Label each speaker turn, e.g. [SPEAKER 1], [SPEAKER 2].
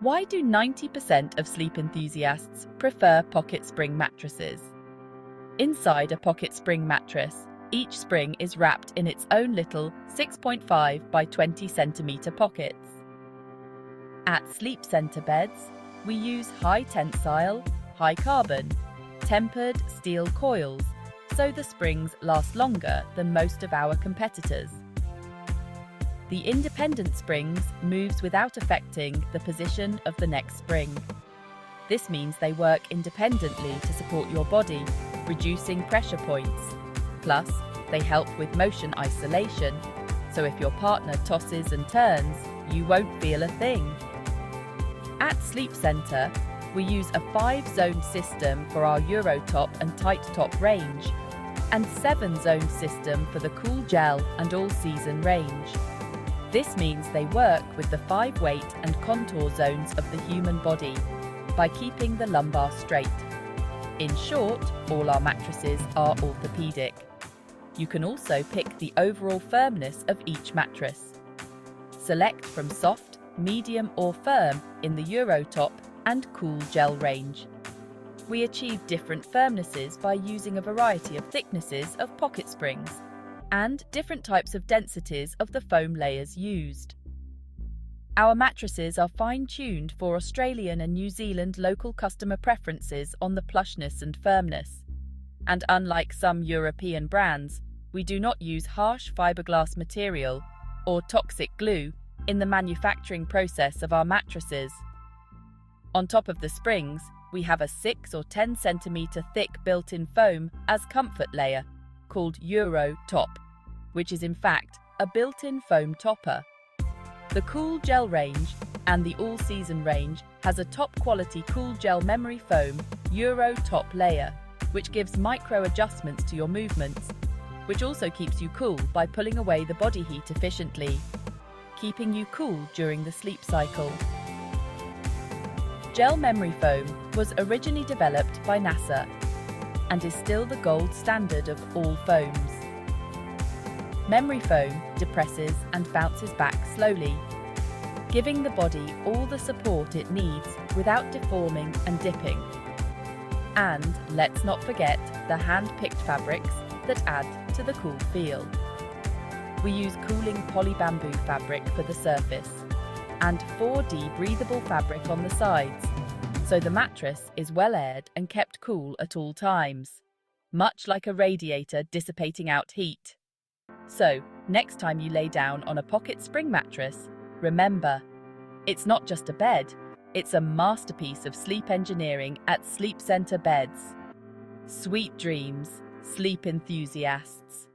[SPEAKER 1] Why do 90% of sleep enthusiasts prefer pocket spring mattresses? Inside a pocket spring mattress, each spring is wrapped in its own little 6.5 by 20 centimeter pockets. At Sleepcenter beds, we use high tensile, high carbon, tempered steel coils, so the springs last longer than most of our competitors. The independent springs moves without affecting the position of the next spring. This means they work independently to support your body, reducing pressure points. Plus, they help with motion isolation, so if your partner tosses and turns, you won't feel a thing. At Sleepcenter, we use a 5-zone system for our Eurotop and Tight Top range, and 7-zone system for the Cool Gel and All-Season range. This means they work with the 5 weight and contour zones of the human body by keeping the lumbar straight. In short, all our mattresses are orthopedic. You can also pick the overall firmness of each mattress. Select from soft, medium or firm in the Eurotop and Cool Gel range. We achieve different firmnesses by using a variety of thicknesses of pocket springs and different types of densities of the foam layers used. Our mattresses are fine-tuned for Australian and New Zealand local customer preferences on the plushness and firmness. And unlike some European brands, we do not use harsh fiberglass material or toxic glue in the manufacturing process of our mattresses. On top of the springs, we have a 6 or 10 centimeter thick built-in foam as comfort layer, called Eurotop, which is in fact a built-in foam topper. The Cool Gel range and the All-Season range has a top-quality Cool Gel memory foam Eurotop layer, which gives micro-adjustments to your movements, which also keeps you cool by pulling away the body heat efficiently, keeping you cool during the sleep cycle. Gel memory foam was originally developed by NASA and is still the gold standard of all foams. Memory foam depresses and bounces back slowly, giving the body all the support it needs without deforming and dipping. And let's not forget the hand-picked fabrics that add to the cool feel. We use cooling poly bamboo fabric for the surface and 4D breathable fabric on the sides, so the mattress is well aired and kept cool at all times, much like a radiator dissipating out heat. So, next time you lay down on a pocket spring mattress, remember, it's not just a bed, it's a masterpiece of sleep engineering at Sleepcenter Beds. Sweet dreams, sleep enthusiasts.